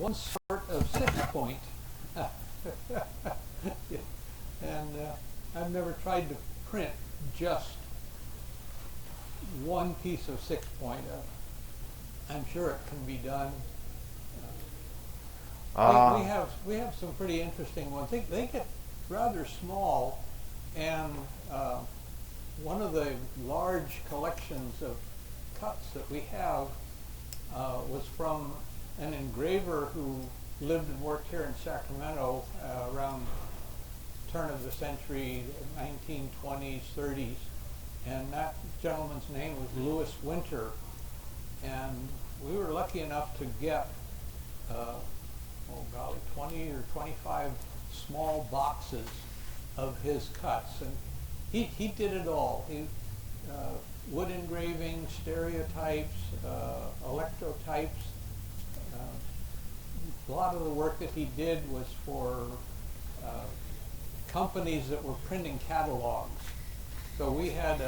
one sort of 6-point. And I've never tried to print just one piece of 6-point. I'm sure it can be done. We have some pretty interesting ones. They get rather small, and one of the large collections of cuts that we have was from an engraver who lived and worked here in Sacramento around turn of the century, 1920s, 30s, and that gentleman's name was Lewis Winter, and we were lucky enough to get 20 or 25 small boxes of his cuts, and he did it all. He wood engraving, stereotypes, electrotypes. A lot of the work that he did was for companies that were printing catalogs. So we had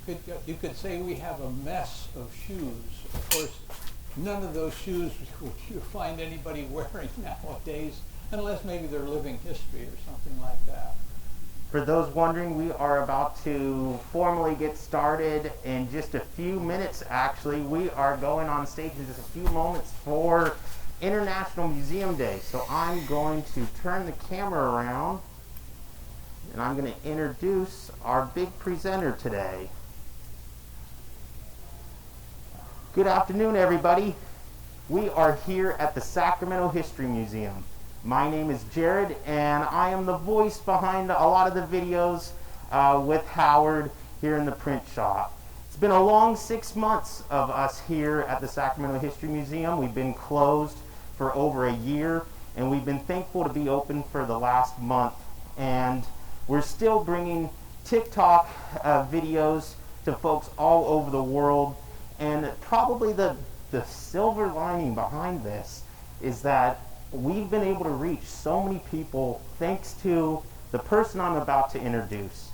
you could say we have a mess of shoes. Of course, none of those shoes would you find anybody wearing nowadays, unless maybe they're living history or something like that. For those wondering, we are about to formally get started in just a few minutes. Actually, we are going on stage in just a few moments for International Museum Day. So I'm going to turn the camera around and I'm going to introduce our big presenter today. Good afternoon, everybody. We are here at the Sacramento History Museum. My name is Jared, and I am the voice behind a lot of the videos with Howard here in the print shop. It's been a long 6 months of us here at the Sacramento History Museum. We've been closed for over a year, and we've been thankful to be open for the last month. And we're still bringing TikTok videos to folks all over the world. And probably the silver lining behind this is that we've been able to reach so many people thanks to the person I'm about to introduce,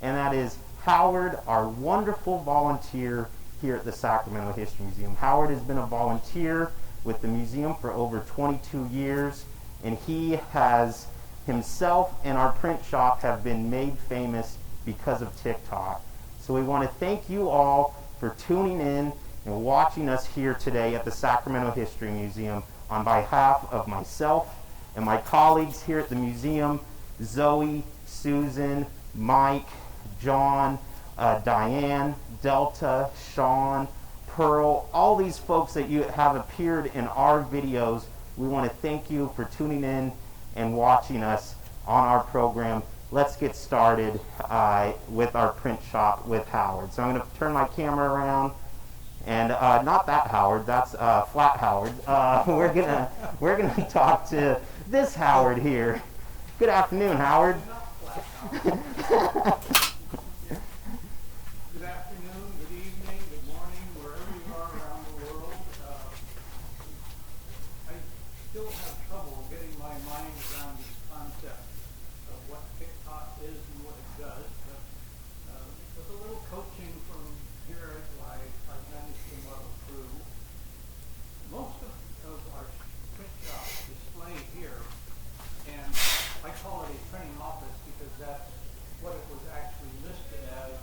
and that is Howard, our wonderful volunteer here at the Sacramento History Museum. Howard has been a volunteer with the museum for over 22 years, and he has himself and our print shop have been made famous because of TikTok. So we want to thank you all for tuning in and watching us here today at the Sacramento History Museum. On behalf of myself and my colleagues here at the museum, Zoe, Susan, Mike, John, Diane, Delta, Sean, Pearl, all these folks that you have appeared in our videos, we want to thank you for tuning in and watching us on our program. Let's get started with our print shop with Howard. So I'm going to turn my camera around. And not that Howard, that's Flat Howard. We're gonna talk to this Howard here. Good afternoon, Howard. Good afternoon, good evening, good morning, wherever you are around the world. I still have trouble getting my mind around this concept of what TikTok is and what it does, but with a little coaching from here, I've managed to muddle through. Most of our print shop display here, and I call it a printing office because that's what it was actually listed as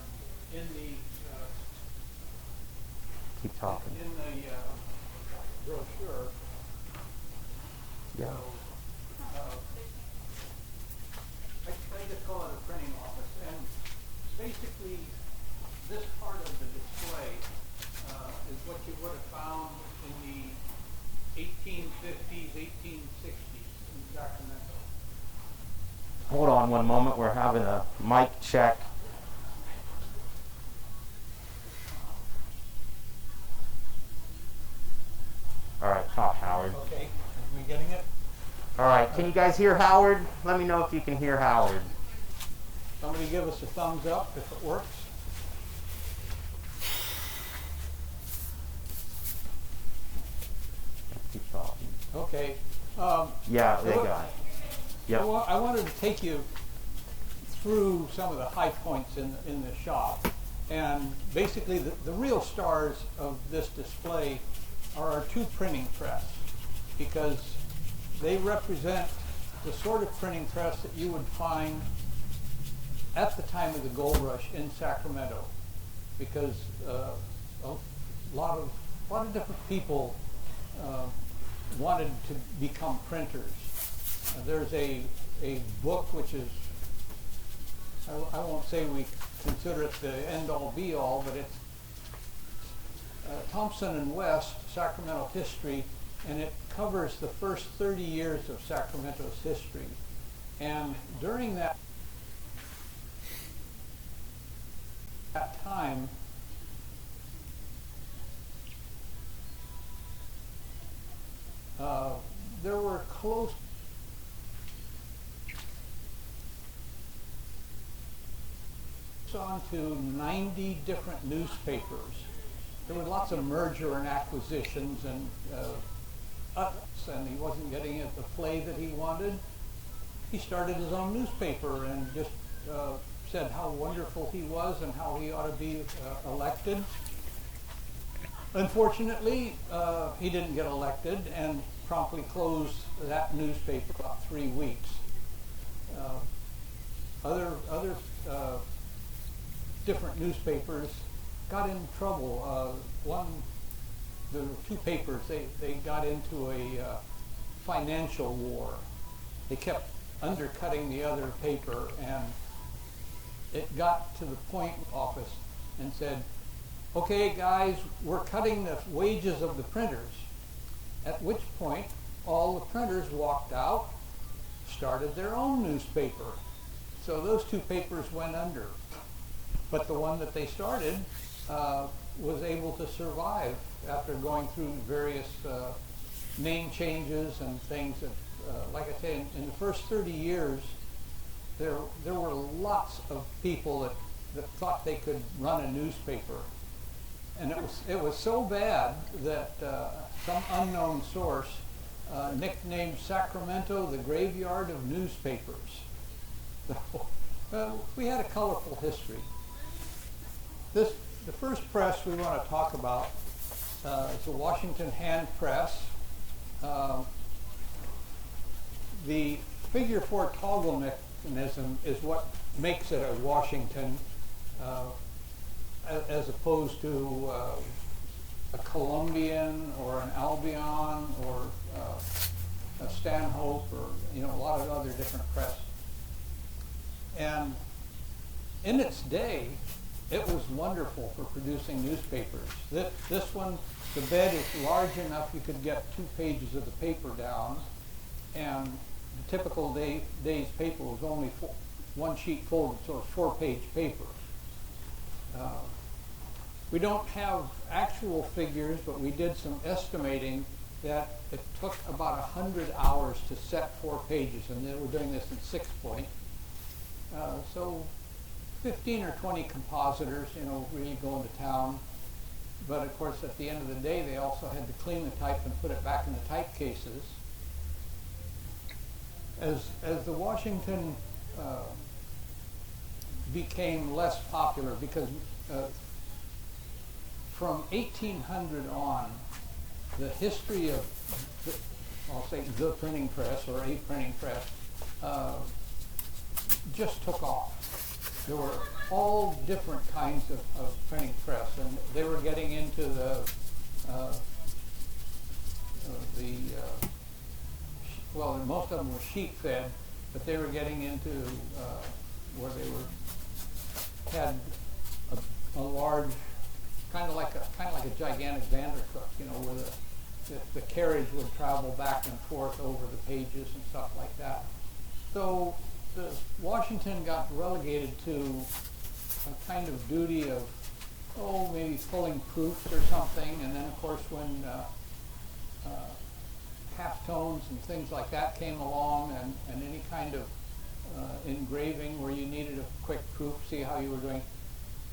in the Keep talking. in the brochure. Yeah. So, I just call it a printing office, and basically this part of the display is what you would have found in the 1850s, 1860s in Sacramento. Hold on one moment. We're having a mic check. All right, talk, Howard. Okay, are we getting it? All right, can you guys hear Howard? Let me know if you can hear Howard. Somebody give us a thumbs up if it works. Keep talking. Okay. Yeah, they got it. Yep. I wanted to take you through some of the high points in the shop. And basically the real stars of this display are our two printing press, because they represent the sort of printing press that you would find at the time of the gold rush in Sacramento, because a lot of different people wanted to become printers. There's a book which is, I won't say we consider it the end-all be-all, but it's Thompson and West, Sacramento History, and it covers the first 30 years of Sacramento's history. And during that time, there were close on to 90 different newspapers. There were lots of merger and acquisitions, and he wasn't getting the play that he wanted. He started his own newspaper and just said how wonderful he was and how he ought to be elected. Unfortunately, he didn't get elected and promptly closed that newspaper for about 3 weeks. Other different newspapers got in trouble. There were two papers, they got into a financial war. They kept undercutting the other paper, and it got to the point in office and said, okay guys, we're cutting the wages of the printers. At which point all the printers walked out, started their own newspaper. So those two papers went under. But the one that they started was able to survive after going through various name changes and things that, like I say, in the first 30 years, there were lots of people that thought they could run a newspaper. And it was so bad that some unknown source nicknamed Sacramento the graveyard of newspapers. We had a colorful history. The first press we want to talk about is the Washington Hand Press. The figure 4 toggle mechanism is what makes it a Washington, as opposed to a Columbian or an Albion or a Stanhope, or a lot of other different press. And in its day, it was wonderful for producing newspapers. This one, the bed is large enough you could get 2 pages of the paper down, and the typical day's paper was only 1 sheet folded, so it's 4-page paper. We don't have actual figures, but we did some estimating that it took about 100 hours to set 4 pages, and they were doing this in 6-point. So 15 or 20 compositors, really going to town. But of course, at the end of the day, they also had to clean the type and put it back in the type cases. As the Washington became less popular, because from 1800 on, the history of, I'll say, the printing press or a printing press just took off. There were all different kinds of printing press, and they were getting into well, most of them were sheet fed, but they were getting into where they had a large, kind of like a gigantic Vandercook, where the carriage would travel back and forth over the pages and stuff like that. So Washington got relegated to a kind of duty of, maybe pulling proofs or something, and then of course when halftones and things like that came along, and any kind of engraving where you needed a quick proof, see how you were doing,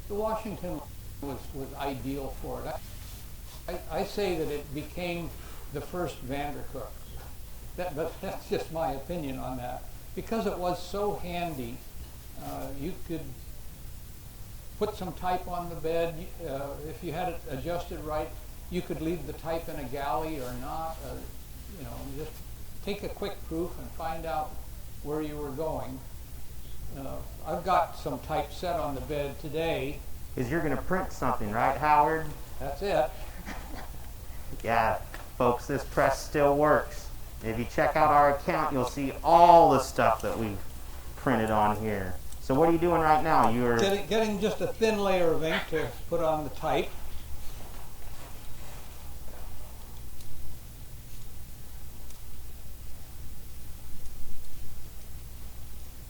the Washington was ideal for it. I say that it became the first Vandercook. But that's just my opinion on that. Because it was so handy, you could put some type on the bed. If you had it adjusted right, you could leave the type in a galley or not. You know, just take a quick proof and find out where you were going. I've got some type set on the bed today. Because you're going to print something, right, Howard? That's it. Yeah, folks, this press still works. If you check out our account, you'll see all the stuff that we've printed on here. So what are you doing right now? You're getting just a thin layer of ink to put on the type.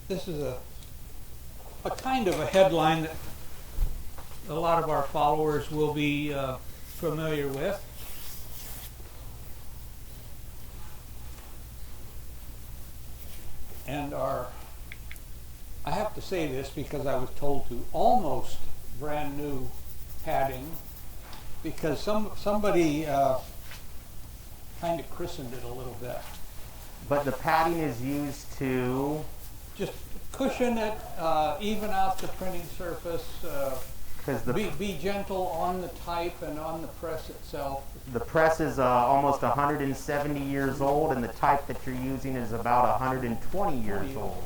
This is a kind of a headline that a lot of our followers will be familiar with. And I have to say this because I was told to, almost brand new padding, because somebody kind of christened it a little bit. But the padding is used to just cushion it, even out the printing surface, be gentle on the type and on the press itself. The press is almost 170 years old, and the type that you're using is about 120 years old.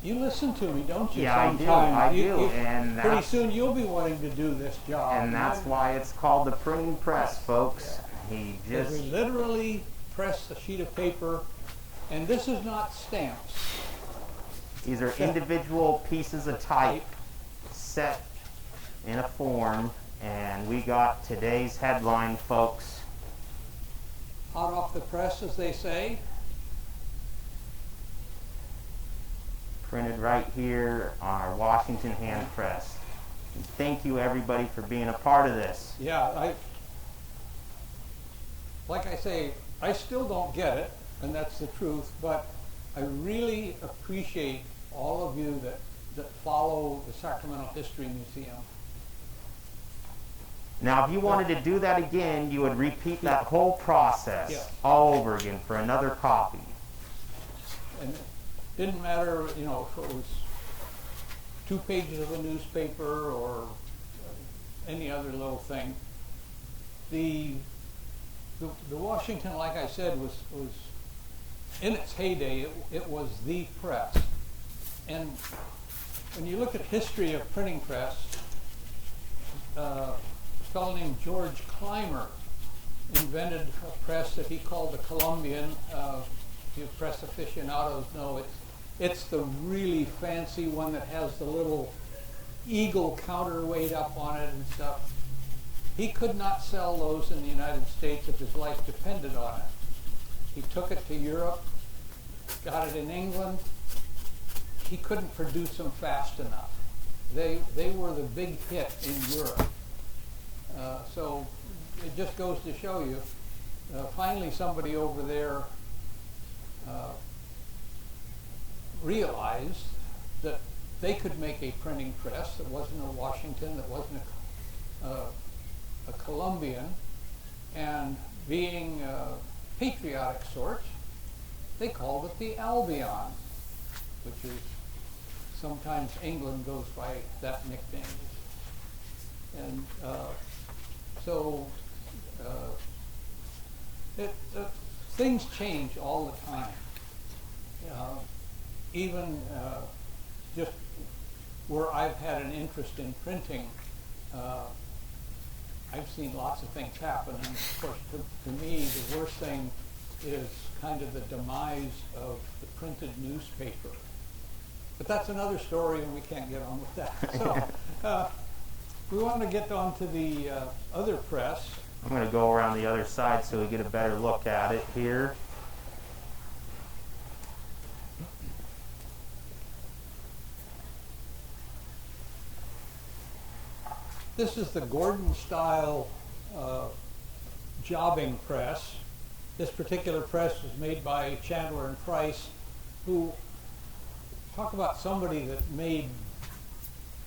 You listen to me, don't you? Yeah, I do. And pretty soon you'll be wanting to do this job. And that's why it's called the printing press, folks. Yeah. We literally press a sheet of paper, and this is not stamps. These are individual pieces of type set in a form, and we got today's headline, folks. Hot off the press, as they say. Printed right here on our Washington hand press. And thank you, everybody, for being a part of this. Yeah, like I say, I still don't get it, and that's the truth, but I really appreciate all of you that follow the Sacramento History Museum. Now, if you wanted to do that again, you would repeat that whole process all over again for another copy. And it didn't matter, you know, if it was 2 pages of a newspaper or any other little thing. The Washington, like I said, was in its heyday. It was the press. And when you look at history of printing press, a fellow named George Clymer invented a press that he called the Columbian. You press aficionados know it's the really fancy one that has the little eagle counterweight up on it and stuff. He could not sell those in the United States if his life depended on it. He took it to Europe, got it in England. He couldn't produce them fast enough. They were the big hit in Europe. So it just goes to show you, finally somebody over there realized that they could make a printing press that wasn't a Washington, that wasn't a Columbian, and being patriotic sort, they called it the Albion, which is sometimes England goes by that nickname. And so things change all the time. Even just where I've had an interest in printing, I've seen lots of things happen. And of course, to me, the worst thing is kind of the demise of the printed newspaper. But that's another story, and we can't get on with that. So we want to get on to the other press. I'm going to go around the other side so we get a better look at it here. This is the Gordon style jobbing press. This particular press was made by Chandler and Price, who, talk about somebody that made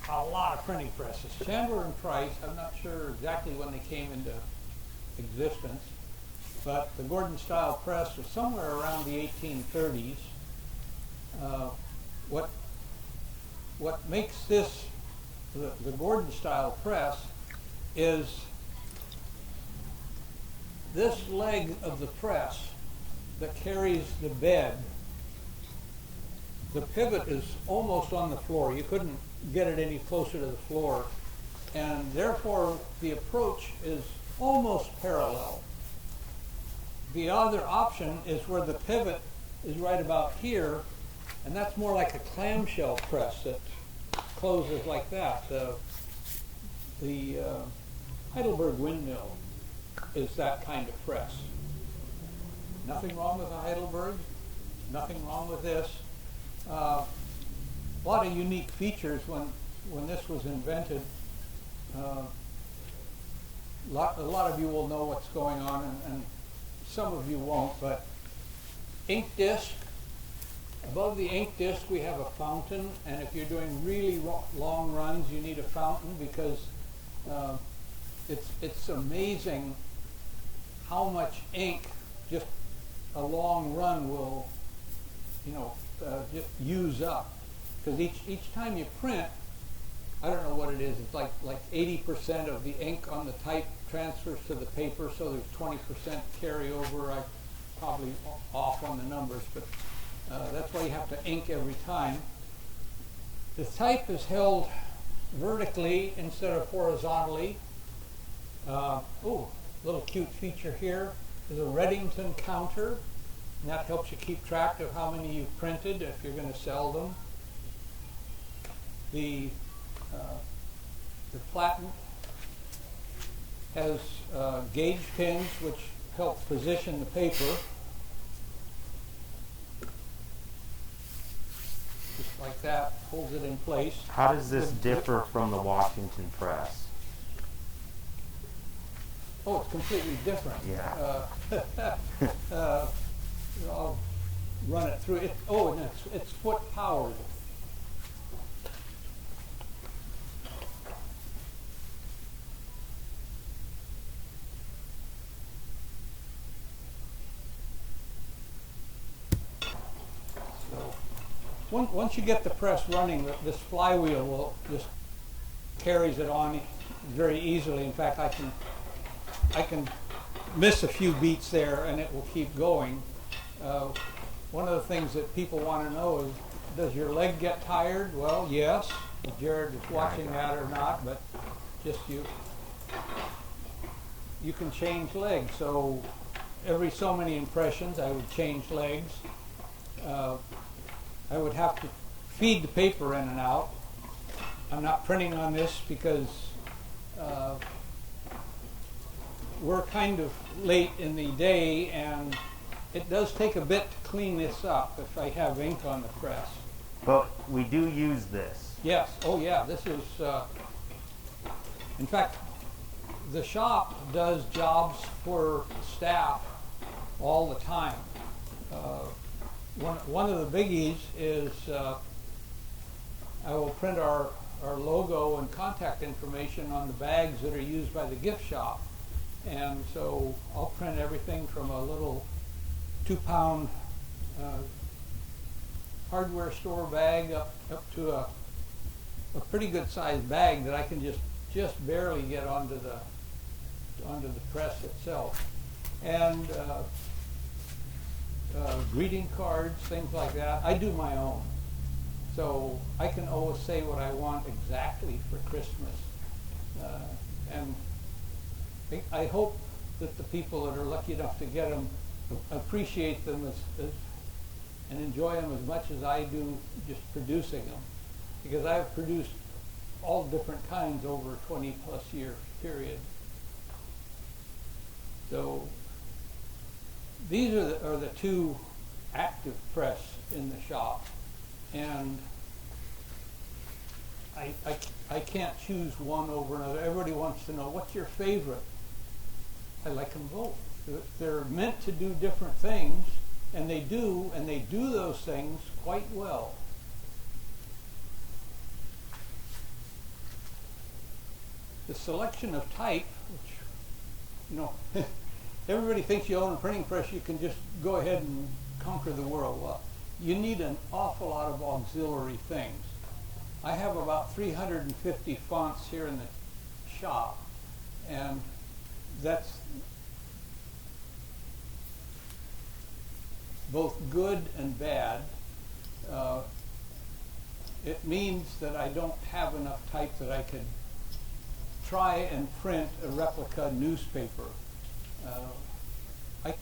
a lot of printing presses. Chandler and Price, I'm not sure exactly when they came into existence, but the Gordon style press was somewhere around the 1830s. What makes this the Gordon style press is this leg of the press that carries the bed. The pivot is almost on the floor. You couldn't get it any closer to the floor. And therefore, the approach is almost parallel. The other option is where the pivot is right about here, and that's more like a clamshell press that closes like that. The Heidelberg windmill is that kind of press. Nothing wrong with a Heidelberg, nothing wrong with this. A lot of unique features when this was invented. A lot of you will know what's going on, and some of you won't, but ink disc. Above the ink disc we have a fountain, and if you're doing really long runs you need a fountain because it's amazing how much ink just a long run will just use up. Because each time you print, I don't know what it is, it's like 80% of the ink on the type transfers to the paper, so there's 20% carryover. I'm probably off on the numbers, but that's why you have to ink every time. The type is held vertically instead of horizontally. Little cute feature here is a Reddington counter, and that helps you keep track of how many you've printed if you're going to sell them. The platen has gauge pins which help position the paper. Just like that, holds it in place. How does this differ from the Washington press? Oh, it's completely different. Yeah. I'll run it through. And it's foot powered. Once you get the press running, this flywheel will just carries it on very easily. In fact, I can miss a few beats there and it will keep going. One of the things that people want to know is, does your leg get tired? Well, yes. If Jared is watching that or not, but just you can change legs. So every so many impressions, I would change legs. I would have to feed the paper in and out. I'm not printing on this because we're kind of late in the day, and it does take a bit to clean this up if I have ink on the press. But we do use this. Yes. Oh yeah, this is in fact, the shop does jobs for staff all the time. One of the biggies is I will print our logo and contact information on the bags that are used by the gift shop. And so I'll print everything from a little 2-pound hardware store bag up to a pretty good sized bag that I can just barely get onto the press itself. And greeting cards, things like that. I do my own. So I can always say what I want exactly for Christmas. And I hope that the people that are lucky enough to get them appreciate them and enjoy them as much as I do just producing them. Because I've produced all different kinds over a 20+ year period. So these are the two active press in the shop, and I can't choose one over another. Everybody wants to know, what's your favorite? I like them both. They're meant to do different things, and they do those things quite well. The selection of type, which, everybody thinks you own a printing press, you can just go ahead and conquer the world. Well, you need an awful lot of auxiliary things. I have about 350 fonts here in the shop, And that's both good and bad. It means that I don't have enough type that I could try and print a replica newspaper. I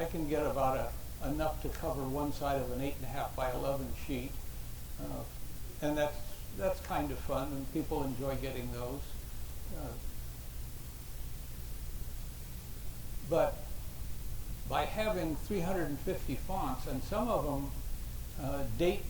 can get about enough to cover one side of an 8.5 by 11 sheet, and that's kind of fun, and people enjoy getting those. But by having 350 fonts, and some of them date